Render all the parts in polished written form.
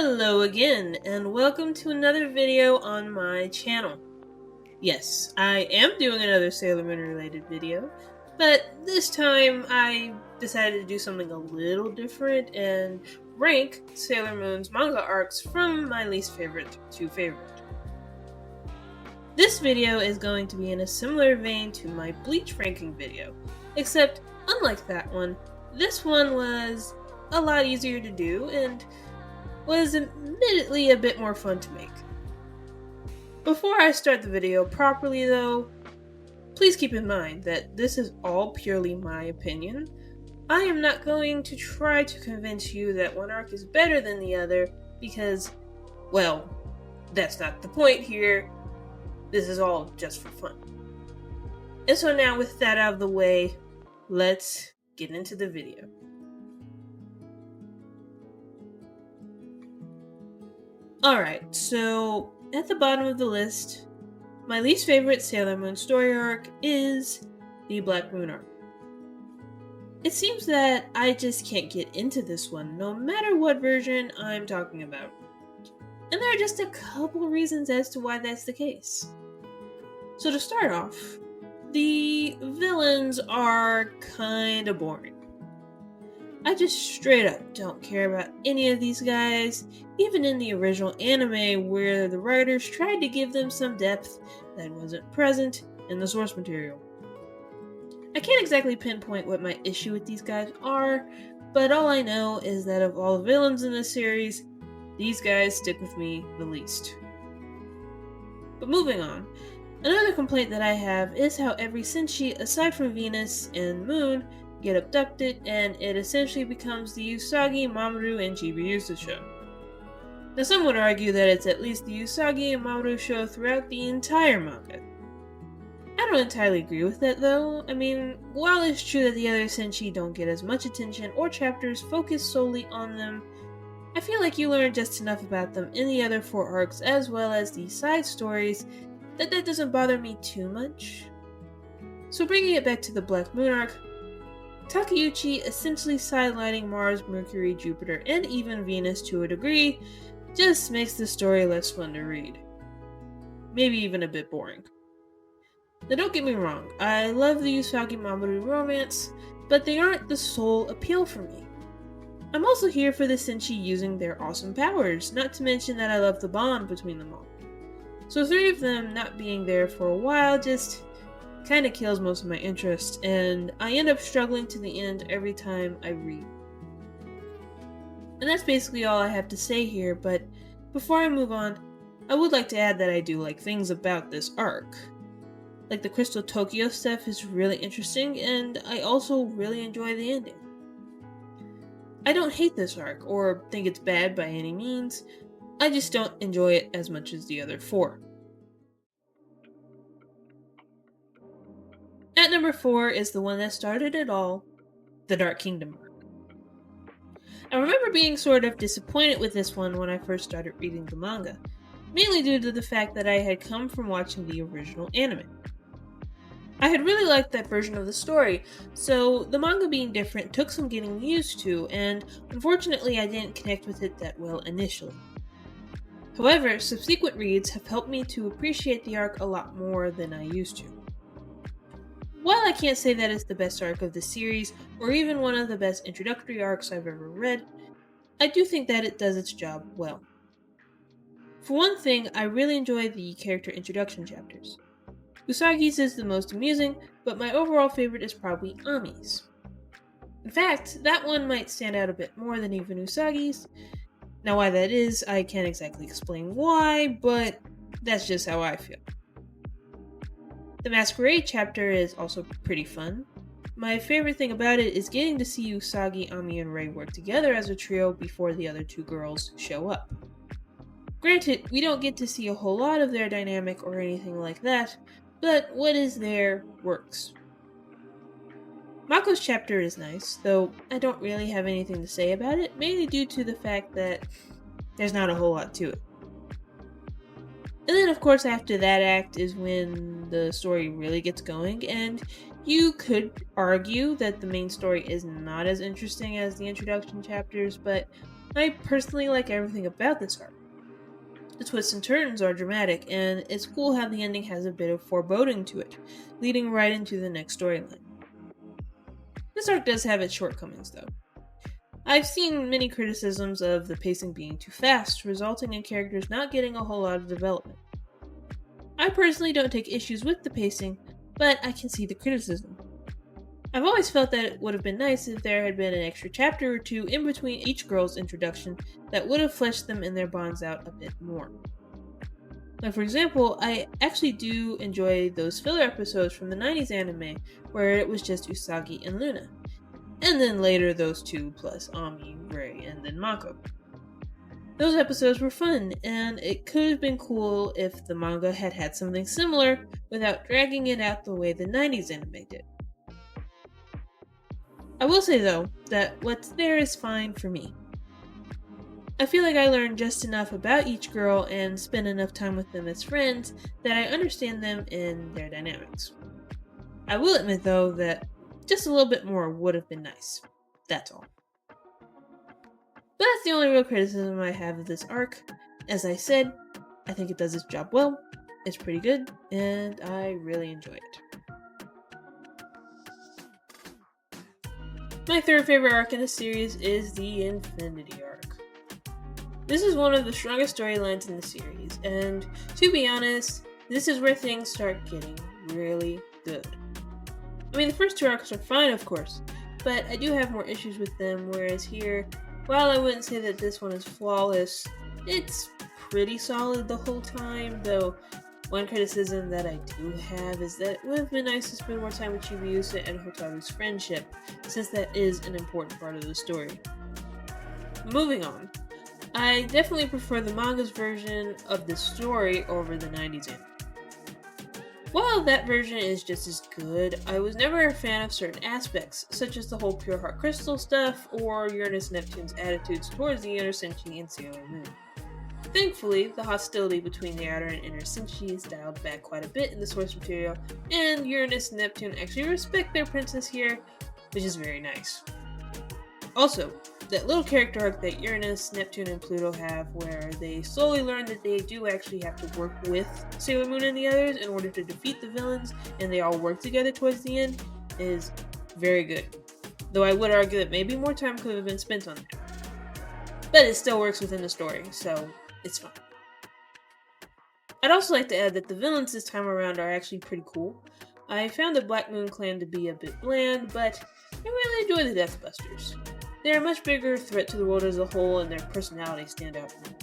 Hello again, and welcome to another video on my channel. Yes, I am doing another Sailor Moon related video, but this time I decided to do something a little different and rank Sailor Moon's manga arcs from my least favorite to favorite. This video is going to be in a similar vein to my Bleach ranking video, except unlike that one, this one was a lot easier to do and was admittedly a bit more fun to make. Before I start the video properly though, please keep in mind that this is all purely my opinion. I am not going to try to convince you that one arc is better than the other because, well, that's not the point here. This is all just for fun. And so now with that out of the way, let's get into the video. Alright, so at the bottom of the list, my least favorite Sailor Moon story arc is the Black Moon arc. It seems that I just can't get into this one, no matter what version I'm talking about. And there are just a couple reasons as to why that's the case. So to start off, the villains are kinda boring. I just straight up don't care about any of these guys, even in the original anime where the writers tried to give them some depth that wasn't present in the source material. I can't exactly pinpoint what my issue with these guys are, but all I know is that of all the villains in this series, these guys stick with me the least. But moving on, another complaint that I have is how every Senshi aside from Venus and Moon get abducted, and it essentially becomes the Usagi, Mamoru, and Chibiusa show. Now some would argue that it's at least the Usagi and Mamoru show throughout the entire manga. I don't entirely agree with that though. I mean, while it's true that the other Senshi don't get as much attention or chapters focused solely on them, I feel like you learn just enough about them in the other 4 arcs as well as the side stories that doesn't bother me too much. So bringing it back to the Black Moon arc, Takeuchi essentially sidelining Mars, Mercury, Jupiter, and even Venus to a degree just makes the story less fun to read. Maybe even a bit boring. Now don't get me wrong, I love the Usagi Mamoru romance, but they aren't the sole appeal for me. I'm also here for the Senshi using their awesome powers, not to mention that I love the bond between them all. So 3 of them not being there for a while just kinda kills most of my interest, and I end up struggling to the end every time I read. And that's basically all I have to say here, but before I move on, I would like to add that I do like things about this arc. Like the Crystal Tokyo stuff is really interesting, and I also really enjoy the ending. I don't hate this arc, or think it's bad by any means, I just don't enjoy it as much as the other 4. At number 4 is the one that started it all, the Dark Kingdom arc. I remember being sort of disappointed with this one when I first started reading the manga, mainly due to the fact that I had come from watching the original anime. I had really liked that version of the story, so the manga being different took some getting used to, and unfortunately I didn't connect with it that well initially. However, subsequent reads have helped me to appreciate the arc a lot more than I used to. While I can't say that it's the best arc of the series, or even one of the best introductory arcs I've ever read, I do think that it does its job well. For one thing, I really enjoy the character introduction chapters. Usagi's is the most amusing, but my overall favorite is probably Ami's. In fact, that one might stand out a bit more than even Usagi's. Now why that is, I can't exactly explain why, but that's just how I feel. The Masquerade chapter is also pretty fun. My favorite thing about it is getting to see Usagi, Ami, and Rei work together as a trio before the other 2 girls show up. Granted, we don't get to see a whole lot of their dynamic or anything like that, but what is there works. Mako's chapter is nice, though I don't really have anything to say about it, mainly due to the fact that there's not a whole lot to it. And then of course after that act is when the story really gets going, and you could argue that the main story is not as interesting as the introduction chapters, but I personally like everything about this arc. The twists and turns are dramatic, and it's cool how the ending has a bit of foreboding to it, leading right into the next storyline. This arc does have its shortcomings, though. I've seen many criticisms of the pacing being too fast, resulting in characters not getting a whole lot of development. I personally don't take issues with the pacing, but I can see the criticism. I've always felt that it would have been nice if there had been an extra chapter or two in between each girl's introduction that would have fleshed them and their bonds out a bit more. Like, for example, I actually do enjoy those filler episodes from the 90s anime where it was just Usagi and Luna, and then later those two plus Ami, Ray, and then Mako. Those episodes were fun, and it could have been cool if the manga had had something similar without dragging it out the way the 90s anime did. I will say though, that what's there is fine for me. I feel like I learned just enough about each girl and spent enough time with them as friends that I understand them and their dynamics. I will admit though that just a little bit more would have been nice. That's all. But that's the only real criticism I have of this arc. As I said, I think it does its job well, it's pretty good, and I really enjoy it. My third favorite arc in the series is the Infinity arc. This is one of the strongest storylines in the series, and to be honest, this is where things start getting really good. I mean, the first two arcs are fine, of course, but I do have more issues with them, whereas here, while I wouldn't say that this one is flawless, it's pretty solid the whole time, though one criticism that I do have is that it would have been nice to spend more time with Chibiusa and Hotaru's friendship, since that is an important part of the story. Moving on, I definitely prefer the manga's version of the story over the 90s anime. While that version is just as good, I was never a fan of certain aspects, such as the whole Pure Heart Crystal stuff, or Uranus Neptune's attitudes towards the Inner Senshi and Sailor Moon. Thankfully, the hostility between the outer and inner Senshi is dialed back quite a bit in the source material, and Uranus and Neptune actually respect their princess here, which is very nice. Also, that little character arc that Uranus, Neptune, and Pluto have, where they slowly learn that they do actually have to work with Sailor Moon and the others in order to defeat the villains, and they all work together towards the end, is very good. Though I would argue that maybe more time could have been spent on it. But it still works within the story, so it's fine. I'd also like to add that the villains this time around are actually pretty cool. I found the Black Moon Clan to be a bit bland, but I really enjoy the Deathbusters. They're a much bigger threat to the world as a whole, and their personalities stand out more.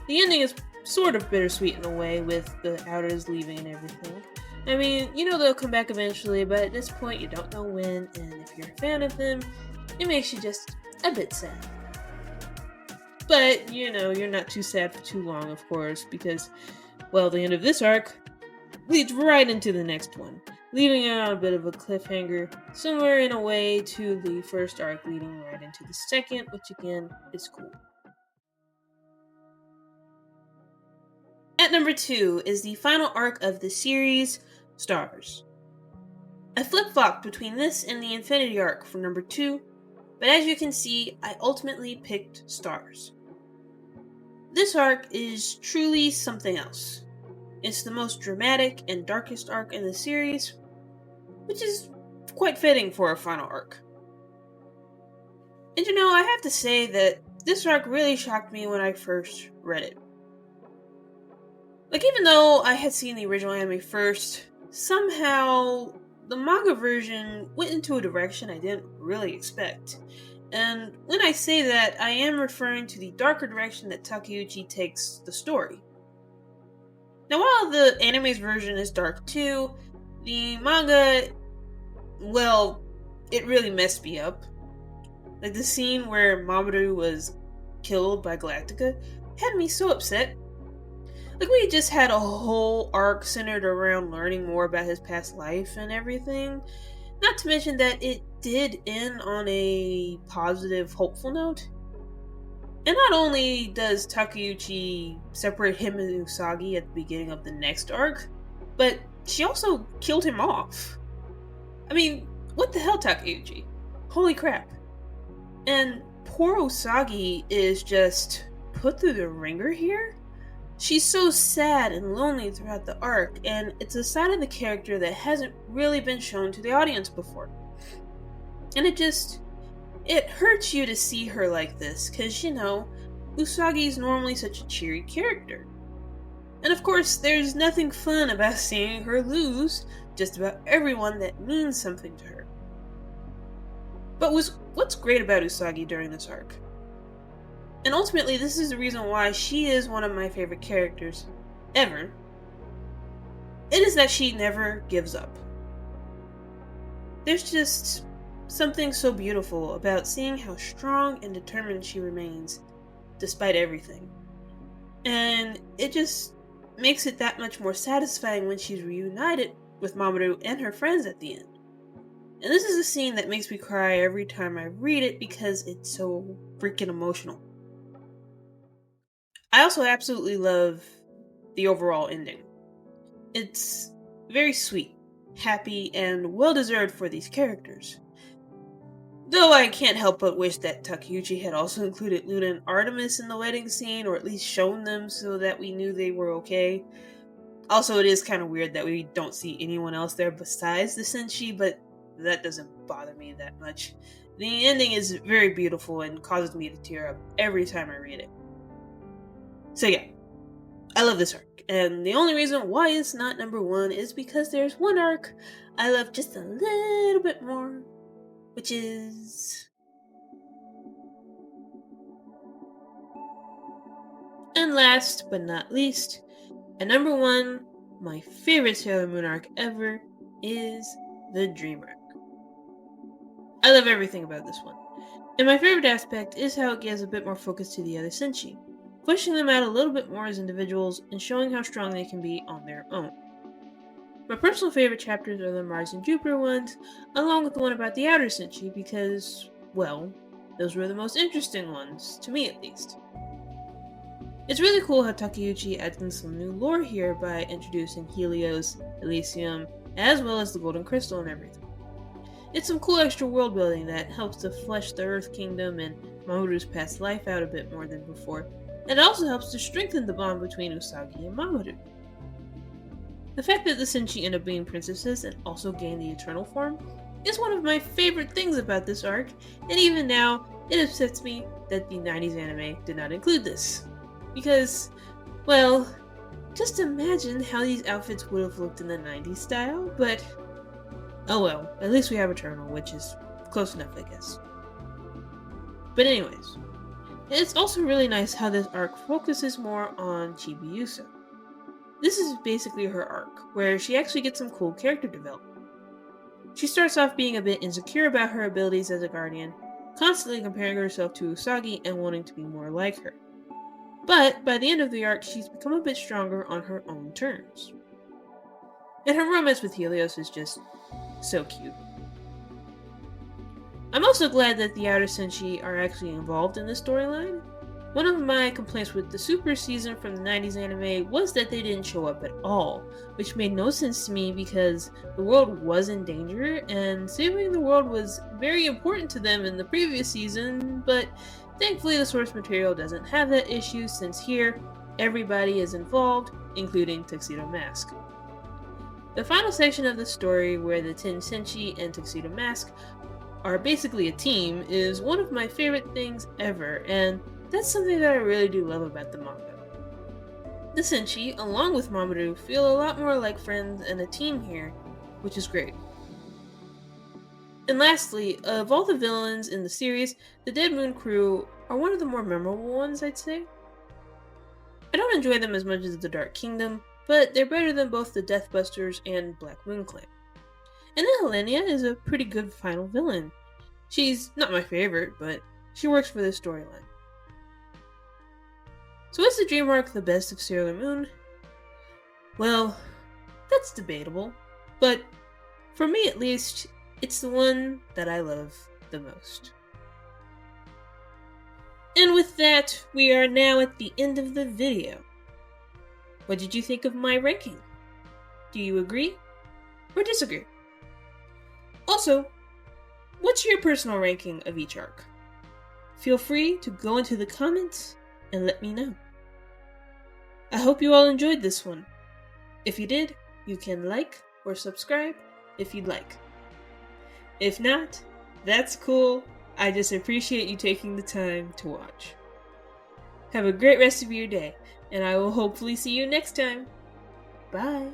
The ending is sort of bittersweet in a way, with the Outers leaving and everything. I mean, you know they'll come back eventually, but at this point you don't know when, and if you're a fan of them, it makes you just a bit sad. But, you know, you're not too sad for too long, of course, because, well, the end of this arc leads right into the next one, leaving it on a bit of a cliffhanger, similar in a way to the first arc leading right into the second, which again is cool. At number 2 is the final arc of the series, Stars. I flip-flopped between this and the Infinity arc for number 2, but as you can see, I ultimately picked Stars. This arc is truly something else. It's the most dramatic and darkest arc in the series, which is quite fitting for a final arc. And you know, I have to say that this arc really shocked me when I first read it. Like, even though I had seen the original anime first, somehow the manga version went into a direction I didn't really expect. And when I say that, I am referring to the darker direction that Takeuchi takes the story. Now, while the anime's version is dark too, the manga, well, it really messed me up. Like, the scene where Mamoru was killed by Galactica had me so upset. Like, we just had a whole arc centered around learning more about his past life and everything. Not to mention that it did end on a positive, hopeful note. And not only does Takeuchi separate him and Usagi at the beginning of the next arc, but she also killed him off. I mean, what the hell, Takeuchi? Holy crap. And poor Usagi is just put through the ringer here. She's so sad and lonely throughout the arc, and it's a side of the character that hasn't really been shown to the audience before. And it hurts you to see her like this, because, Usagi's normally such a cheery character. And of course, there's nothing fun about seeing her lose just about everyone that means something to her. But what's great about Usagi during this arc? And ultimately, this is the reason why she is one of my favorite characters ever. It is that she never gives up. There's just something so beautiful about seeing how strong and determined she remains, despite everything. And it just makes it that much more satisfying when she's reunited with Mamoru and her friends at the end. And this is a scene that makes me cry every time I read it because it's so freaking emotional. I also absolutely love the overall ending. It's very sweet, happy, and well-deserved for these characters. Though I can't help but wish that Takeuchi had also included Luna and Artemis in the wedding scene, or at least shown them so that we knew they were okay. Also, it is kind of weird that we don't see anyone else there besides the Senshi, but that doesn't bother me that much. The ending is very beautiful and causes me to tear up every time I read it. So yeah, I love this arc, and the only reason why it's not number one is because there's one arc I love just a little bit more, which is... And last but not least, at number one, my favorite Sailor Moon arc ever is the Dream arc. I love everything about this one, and my favorite aspect is how it gives a bit more focus to the other Senshi, pushing them out a little bit more as individuals and showing how strong they can be on their own. My personal favorite chapters are the Mars and Jupiter ones, along with the one about the outer Senshi because, well, those were the most interesting ones, to me at least. It's really cool how Takeuchi adds in some new lore here by introducing Helios, Elysium, as well as the Golden Crystal and everything. It's some cool extra world building that helps to flesh the Earth Kingdom and Mamoru's past life out a bit more than before, and it also helps to strengthen the bond between Usagi and Mamoru. The fact that the Senshi end up being princesses and also gain the eternal form is one of my favorite things about this arc, and even now, it upsets me that the 90s anime did not include this. Because, well, just imagine how these outfits would have looked in the 90s style, but oh well, at least we have Eternal, which is close enough, I guess. But anyways, it's also really nice how this arc focuses more on Chibiusa. This is basically her arc, where she actually gets some cool character development. She starts off being a bit insecure about her abilities as a guardian, constantly comparing herself to Usagi and wanting to be more like her. But by the end of the arc, she's become a bit stronger on her own terms. And her romance with Helios is just so cute. I'm also glad that the outer Senshi are actually involved in this storyline. One of my complaints with the Super season from the 90s anime was that they didn't show up at all, which made no sense to me because the world was in danger and saving the world was very important to them in the previous season, but thankfully the source material doesn't have that issue since here, everybody is involved, including Tuxedo Mask. The final section of the story, where the 10 Senshi and Tuxedo Mask are basically a team, is one of my favorite things ever, and that's something that I really do love about the manga. The Senshi, along with Mamoru, feel a lot more like friends and a team here, which is great. And lastly, of all the villains in the series, the Dead Moon crew are one of the more memorable ones, I'd say. I don't enjoy them as much as the Dark Kingdom, but they're better than both the Deathbusters and Black Moon Clan. And then Helenia is a pretty good final villain. She's not my favorite, but she works for this storyline. So is the Dream arc the best of Sailor Moon? Well, that's debatable, but for me at least, it's the one that I love the most. And with that, we are now at the end of the video. What did you think of my ranking? Do you agree or disagree? Also, what's your personal ranking of each arc? feel free to go into the comments and let me know. I hope you all enjoyed this one. If you did, you can like or subscribe if you'd like. If not, that's cool. I just appreciate you taking the time to watch. Have a great rest of your day, and I will hopefully see you next time. Bye.